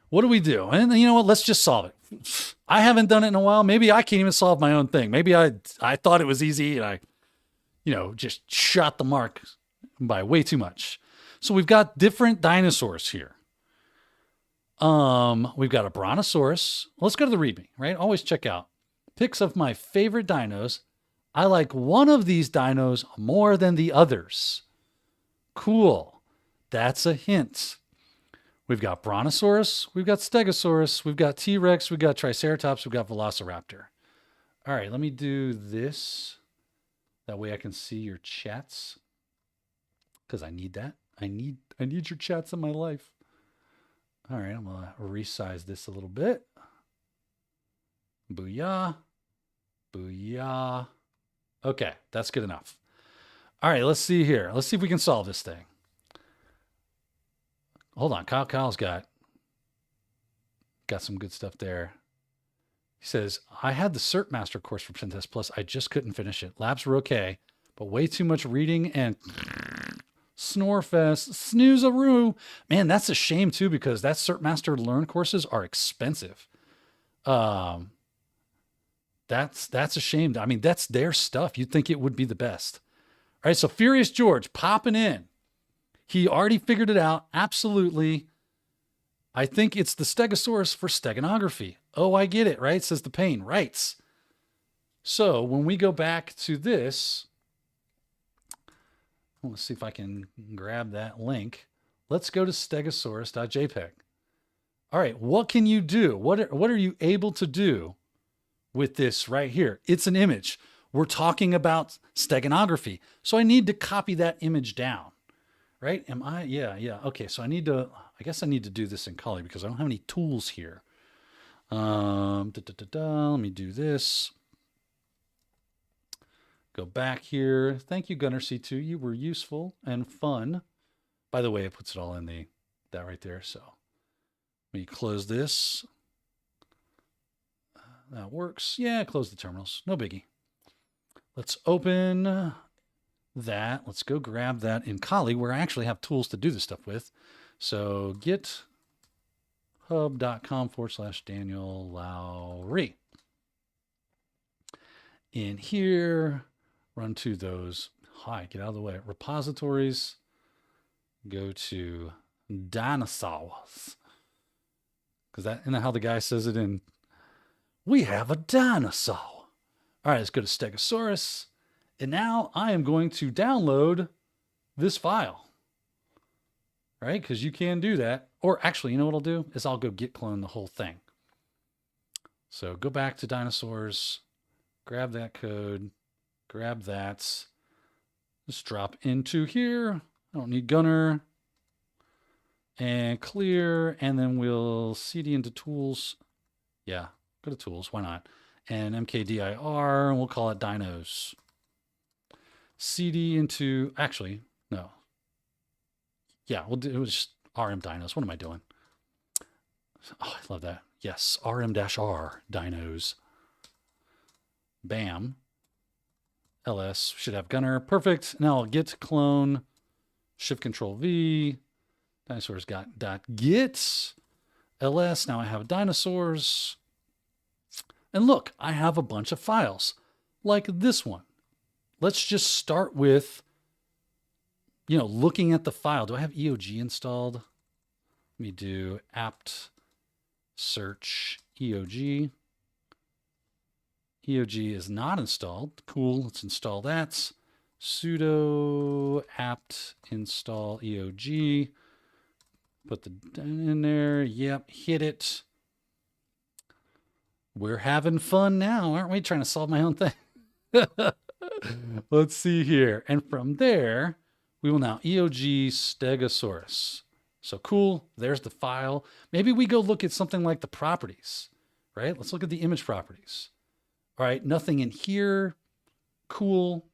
What do we do? And you know what? Let's just solve it. I haven't done it in a while. Maybe I can't even solve my own thing. Maybe I thought it was easy and I, just shot the mark by way too much. So we've got different dinosaurs here. We've got a brontosaurus. Let's go to the README, right? Always check out pics of my favorite dinos. I like one of these dinos more than the others. Cool. That's a hint. We've got brontosaurus. We've got stegosaurus. We've got T-Rex. We've got triceratops. We've got velociraptor. All right, let me do this. That way I can see your chats. Because I need that. I need your chats in my life. All right, I'm going to resize this a little bit. Booyah. Booyah. Okay, that's good enough. All right, let's see here. Let's see if we can solve this thing. Hold on, Kyle's got some good stuff there. He says, I had the Cert Master course for Pentest Plus. I just couldn't finish it. Labs were okay, but way too much reading and Snorefest, snooze-a-roo. Man, that's a shame too, because that Cert Master Learn courses are expensive. That's a shame. I mean, that's their stuff. You'd think it would be the best. All right, so Furious George popping in. He already figured it out. Absolutely. I think it's the Stegosaurus for steganography. Oh, I get it, right? Says the pain. Rights. So when we go back to this, let's see if I can grab that link. Let's go to stegosaurus.jpg. All right, what can you do? What are you able to do with this right here? It's an image. We're talking about steganography. So I need to copy that image down. Right? Am I? Yeah. Okay. So I guess I need to do this in Kali because I don't have any tools here. Let me do this. Go back here. Thank you, Gunner C2. You were useful and fun. By the way, it puts it all in that right there. So let me close this. That works. Yeah, close the terminals. No biggie. Let's open that. Let's go grab that in Kali where I actually have tools to do this stuff with. So github.com/Daniel Lowry. In here, run to those. Hi, get out of the way. Repositories. Go to dinosaurs. Because that, isn't that how the guy says it in? We have a dinosaur. All right, let's go to Stegosaurus. And now I am going to download this file. right? Because you can do that. Or actually, you know what I'll do is I'll go git clone the whole thing. So go back to dinosaurs, grab that code, grab that. Just drop into here. I don't need gunner. And clear. And then we'll cd into tools. Yeah, go to tools. Why not? And mkdir, and we'll call it dinos. cd into, actually, no. Yeah, we'll do, it was just rm dinos. What am I doing? Oh, I love that. Yes, rm-r dinos. Bam. ls should have gunner. Perfect. Now I'll git clone, shift control V. Dinosaurs got .git. ls. Now I have dinosaurs. And look, I have a bunch of files like this one. Let's just start with, looking at the file. Do I have EOG installed? Let me do apt search EOG. EOG is not installed. Cool. Let's install that. Sudo apt install EOG. Put the in there. Yep. Hit it. We're having fun now, aren't we? Trying to solve my own thing. Let's see here. And from there, we will now EOG Stegosaurus. So cool. There's the file. Maybe we go look at something like the properties, right? Let's look at the image properties. All right. Nothing in here. Cool.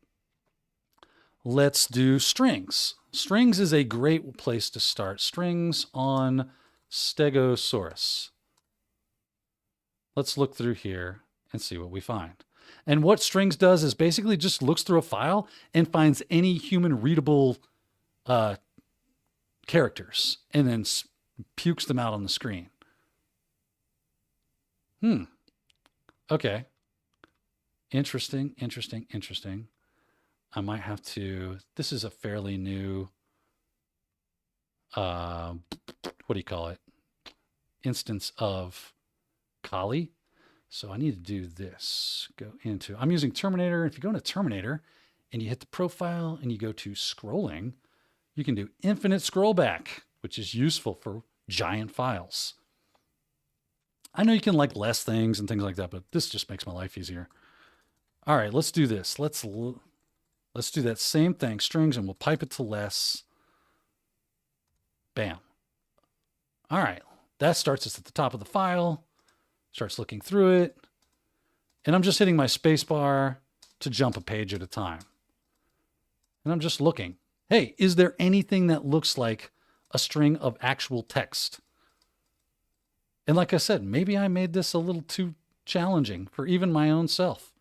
Let's do strings. Strings is a great place to start. Strings on Stegosaurus. Let's look through here and see what we find. And what strings does is basically just looks through a file and finds any human readable characters and then pukes them out on the screen. Okay. Interesting. I might have to, this is a fairly new, what do you call it? Instance of Kali. So I need to do this. Go into, I'm using Terminator. If you go into Terminator and you hit the profile and you go to scrolling, you can do infinite scroll back, which is useful for giant files. I know you can like less things and things like that, but this just makes my life easier. All right, let's do this. Let's do that same thing, strings, and we'll pipe it to less. Bam. All right, that starts us at the top of the file. Starts looking through it. And I'm just hitting my space bar to jump a page at a time. And I'm just looking. Hey, is there anything that looks like a string of actual text? And like I said, maybe I made this a little too challenging for even my own self.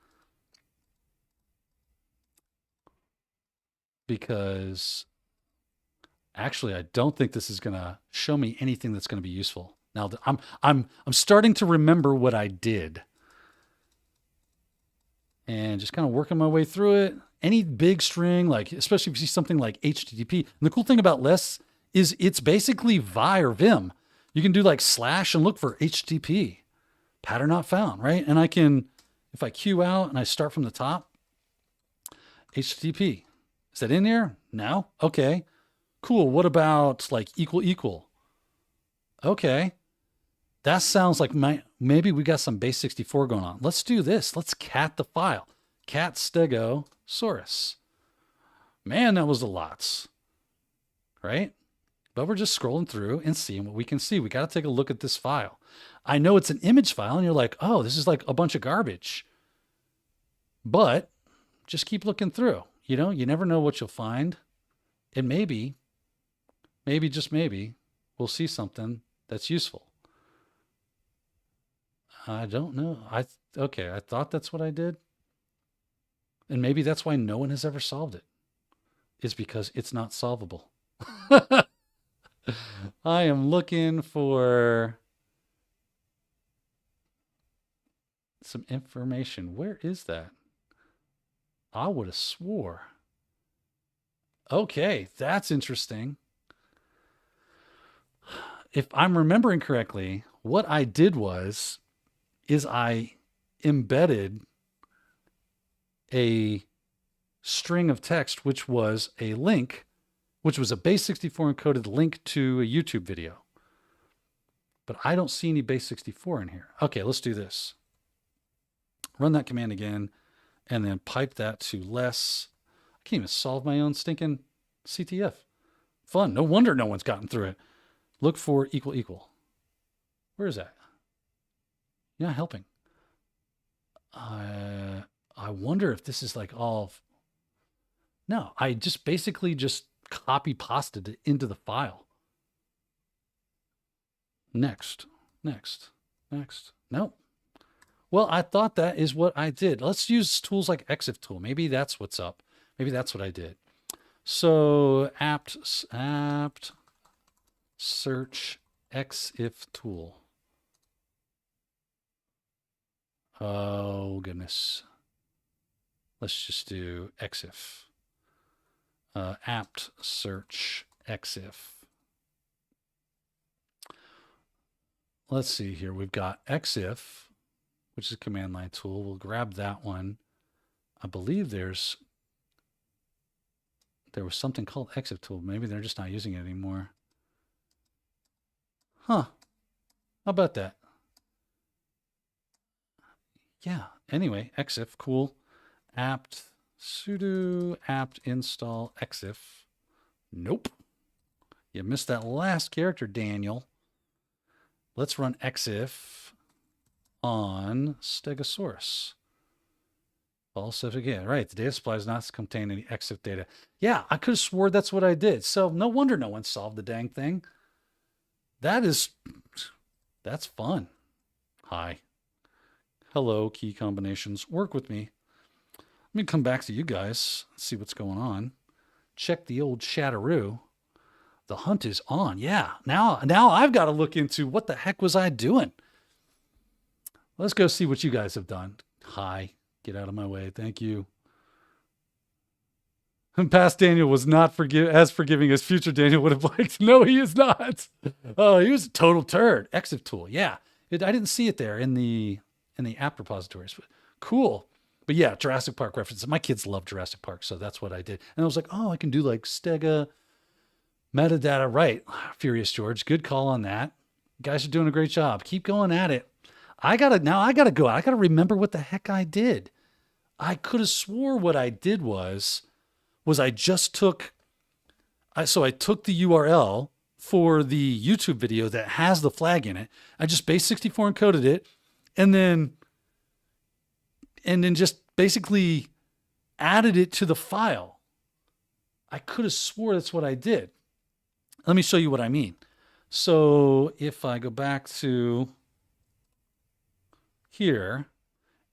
Because actually, I don't think this is going to show me anything that's going to be useful. Now I'm starting to remember what I did. And just kind of working my way through it. Any big string, like especially if you see something like HTTP. And the cool thing about less is it's basically vi or vim. You can do like / and look for HTTP. Pattern not found, right? And I can, if I queue out and I start from the top, HTTP. Is that in there? No? Okay. Cool. What about like equal? Okay. That sounds like maybe we got some base 64 going on. Let's do this. Let's cat the file. Cat Stegosaurus. Man, that was a lot, right? But we're just scrolling through and seeing what we can see. We got to take a look at this file. I know it's an image file and you're like, oh, this is like a bunch of garbage. But just keep looking through. You never know what you'll find. And maybe just maybe, we'll see something that's useful. I don't know. I thought that's what I did. And maybe that's why no one has ever solved it. It's because it's not solvable. I am looking for some information. Where is that? I would have swore. Okay, that's interesting. If I'm remembering correctly, what I did is I embedded a string of text, which was a link, which was a base64 encoded link to a YouTube video. But I don't see any base64 in here. Okay, let's do this. Run that command again, and then pipe that to less. I can't even solve my own stinking CTF. Fun. No wonder no one's gotten through it. Look for equal equal. Where is that? You're not helping. I wonder if this is like all. No, I just basically just copy pasted it into the file. Next. Nope. Well, I thought that is what I did. Let's use tools like exif tool. Maybe that's what's up. Maybe that's what I did. So apt search exif tool. Oh, goodness. Let's just do exif. Apt search exif. Let's see here. We've got exif, which is a command line tool. We'll grab that one. I believe there was something called exif tool. Maybe they're just not using it anymore. Huh. How about that? Yeah. Anyway, exif, cool. Apt sudo apt install exif. Nope. You missed that last character, Daniel. Let's run exif on Stegosaurus. Also, again, right, the data supply does not contain any exif data. Yeah, I could have swore that's what I did. So no wonder no one solved the dang thing. That's fun. Hi. Hello, key combinations. Work with me. Let me come back to you guys, see what's going on. Check the old Chatteroo. The hunt is on. Yeah, now I've got to look into what the heck was I doing. Let's go see what you guys have done. Hi. Get out of my way. Thank you. Past Daniel was not as forgiving as future Daniel would have liked. No, he is not. Oh, he was a total turd. Exif tool. Yeah. I didn't see it there in the app repositories. But cool. But yeah, Jurassic Park references. My kids love Jurassic Park, so that's what I did. And I was like, oh, I can do like Stega metadata. Right. Furious George. Good call on that. You guys are doing a great job. Keep going at it. I gotta go. I gotta remember what the heck I did. I could have swore what I did was I just took, so I took the URL for the YouTube video that has the flag in it. I just base64 encoded it and then just basically added it to the file. I could have swore that's what I did. Let me show you what I mean. So if I go back to here,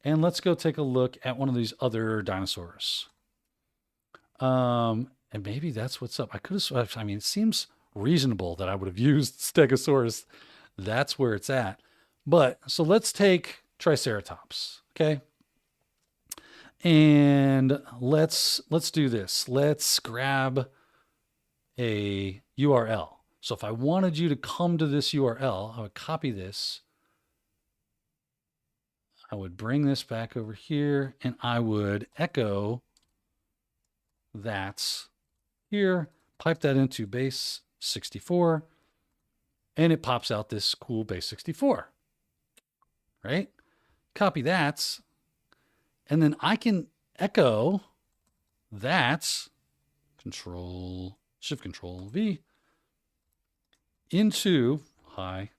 and let's go take a look at one of these other dinosaurs. And maybe that's what's up. I could have, I mean, it seems reasonable that I would have used Stegosaurus. That's where it's at. But so let's take Triceratops, okay? And let's do this. Let's grab a URL. So if I wanted you to come to this URL, I would copy this. I would bring this back over here and I would echo that here, pipe that into base 64, and it pops out this cool base 64, right? Copy that, and then I can echo that, Shift Control V, into our,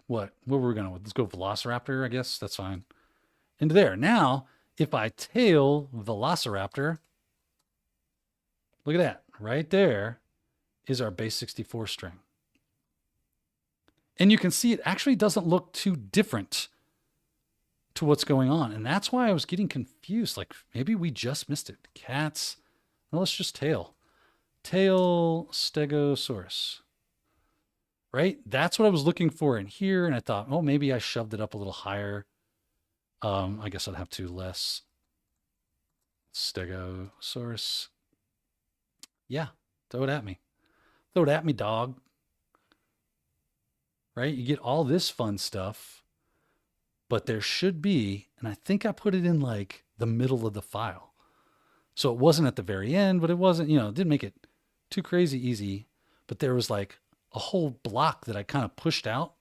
what were we going to, let's go Velociraptor, I guess, that's fine. Into there. Now, if I tail Velociraptor, look at that, right there is our base 64 string. And you can see it actually doesn't look too different to what's going on. And that's why I was getting confused. Like maybe we just missed it. Cats, well, let's just tail Stegosaurus. Right? That's what I was looking for in here. And I thought, oh, maybe I shoved it up a little higher. I guess I'd have to less Stegosaurus. Yeah, throw it at me. Throw it at me, dog. Right? You get all this fun stuff, but there should be, and I think I put it in like the middle of the file. So it wasn't at the very end, but it wasn't, it didn't make it too crazy easy. But there was like a whole block that I kind of pushed out.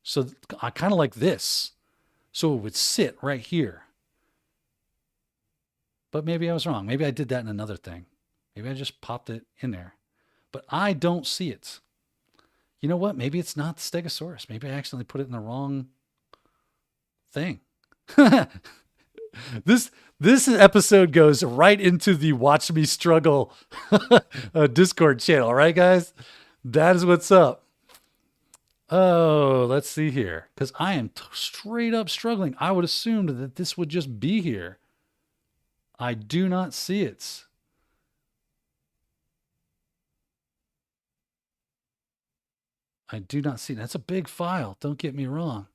So I kind of like this. So it would sit right here. But maybe I was wrong. Maybe I did that in another thing. Maybe I just popped it in there. But I don't see it. You know what? Maybe it's not the Stegosaurus. Maybe I accidentally put it in the wrong thing. This episode goes right into the Watch Me Struggle Discord channel, right, guys? That is what's up. Oh, let's see here. Because I am straight up struggling. I would assume that this would just be here. I do not see it. I do not see it. That's a big file. Don't get me wrong.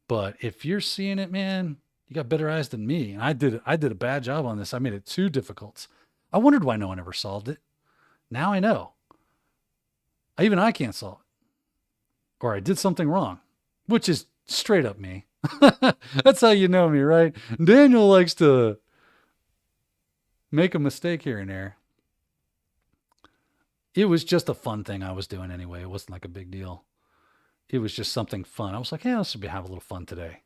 But if you're seeing it, man, you got better eyes than me. And I did a bad job on this. I made it too difficult. I wondered why no one ever solved it. Now I know. Even I can't solve it. Or I did something wrong, which is straight up me. That's how you know me, right? Daniel likes to make a mistake here and there. It was just a fun thing I was doing anyway. It wasn't like a big deal. It was just something fun. I was like, hey, let's have a little fun today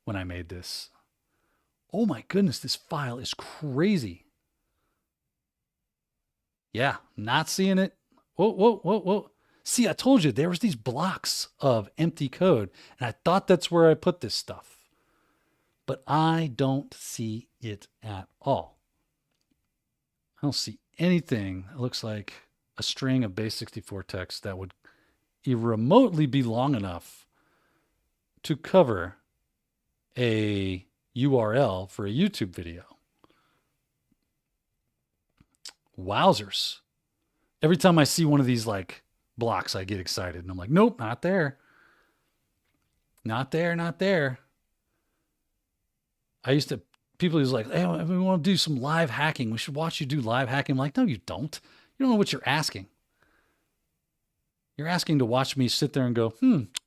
when I made this. Oh my goodness, this file is crazy. Yeah, not seeing it. Whoa. See, I told you there was these blocks of empty code, and I thought that's where I put this stuff. But I don't see it at all. I don't see anything that looks like a string of base 64 text that would remotely be long enough to cover a URL for a YouTube video. Wowzers. Every time I see one of these like blocks, I get excited and I'm like, nope, not there. Not there. People who's like, hey, we want to do some live hacking. We should watch you do live hacking. I'm like, no, you don't. You don't know what you're asking. You're asking to watch me sit there and go,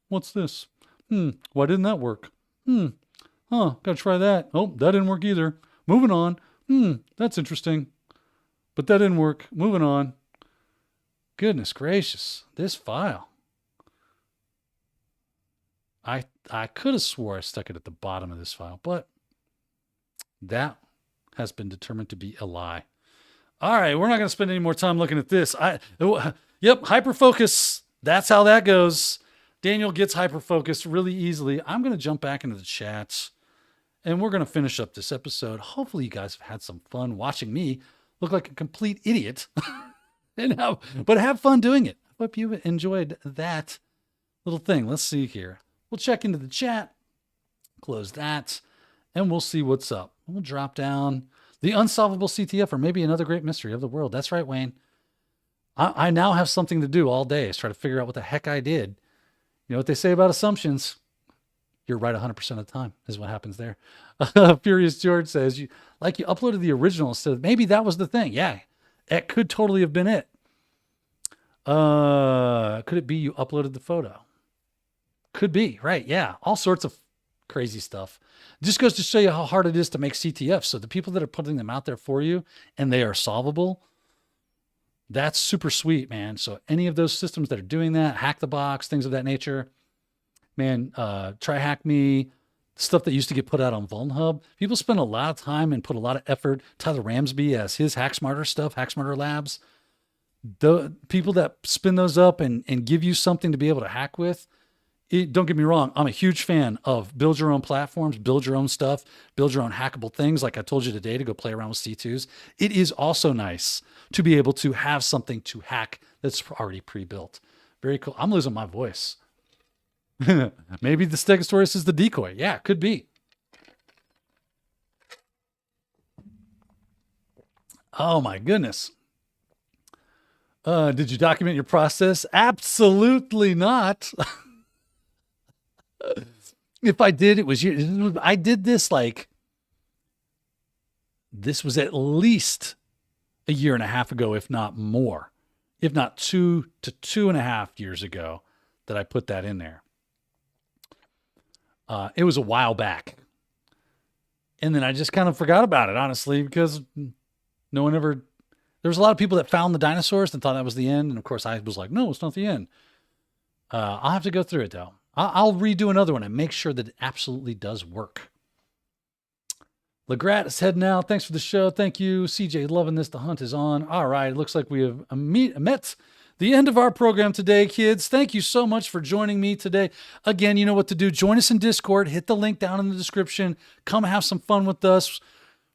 what's this? Why didn't that work? Gotta try that. Oh, that didn't work either. Moving on. That's interesting. But that didn't work. Moving on. Goodness gracious. This file. I could have swore I stuck it at the bottom of this file, but that has been determined to be a lie. All right, we're not going to spend any more time looking at this. Hyperfocus. That's how that goes. Daniel gets hyperfocused really easily. I'm going to jump back into the chats, and we're going to finish up this episode. Hopefully you guys have had some fun watching me look like a complete idiot, but have fun doing it. Hope you enjoyed that little thing. Let's see here. We'll check into the chat, close that, and we'll see what's up. We'll drop down the unsolvable CTF, or maybe another great mystery of the world. That's right, Wayne. I now have something to do all day is try to figure out what the heck I did. You know what they say about assumptions? You're right 100% of the time is what happens there. Furious George says, you uploaded the original instead of, maybe that was the thing. Yeah, it could totally have been it. Could it be you uploaded the photo? Could be, right? Yeah, all sorts of crazy stuff. Just goes to show you how hard it is to make CTFs. So the people that are putting them out there for you and they are solvable, that's super sweet, man. So any of those systems that are doing that, hackthebox, things of that nature, man, try hack me, stuff that used to get put out on VulnHub. People spend a lot of time and put a lot of effort. Tyler Ramsby has his HackSmarter stuff, HackSmarter Labs. The people that spin those up and give you something to be able to hack with, don't get me wrong, I'm a huge fan of build your own platforms, build your own stuff, build your own hackable things. Like I told you today to go play around with C2s. It is also nice to be able to have something to hack that's already pre-built. Very cool. I'm losing my voice. Maybe the Stegosaurus is the decoy. Yeah, could be. Oh my goodness. Did you document your process? Absolutely not. If I did, I did this this was at least a year and a half ago, if not more, if not 2 to 2.5 years ago that I put that in there. It was a while back. And then I just kind of forgot about it, honestly, because no one ever, there was a lot of people that found the dinosaurs and thought that was the end. And of course I was like, no, it's not the end. I'll have to go through it though. I'll redo another one and make sure that it absolutely does work. LeGrat is heading out. Thanks for the show. Thank you. CJ, loving this. The hunt is on. All right. It looks like we have met the end of our program today, kids. Thank you so much for joining me today. Again, you know what to do. Join us in Discord. Hit the link down in the description. Come have some fun with us.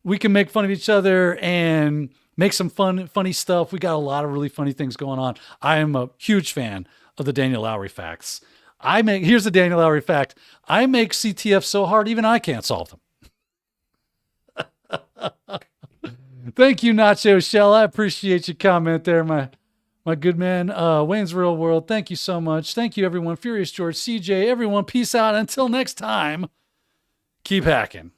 We can make fun of each other and make some funny stuff. We got a lot of really funny things going on. I am a huge fan of the Daniel Lowry facts. Here's the Daniel Lowry fact. I make CTF so hard, even I can't solve them. Thank you, Nacho Shell. I appreciate your comment there, my good man. Wayne's Real World, thank you so much. Thank you, everyone. Furious George, CJ, everyone, peace out. Until next time, keep hacking.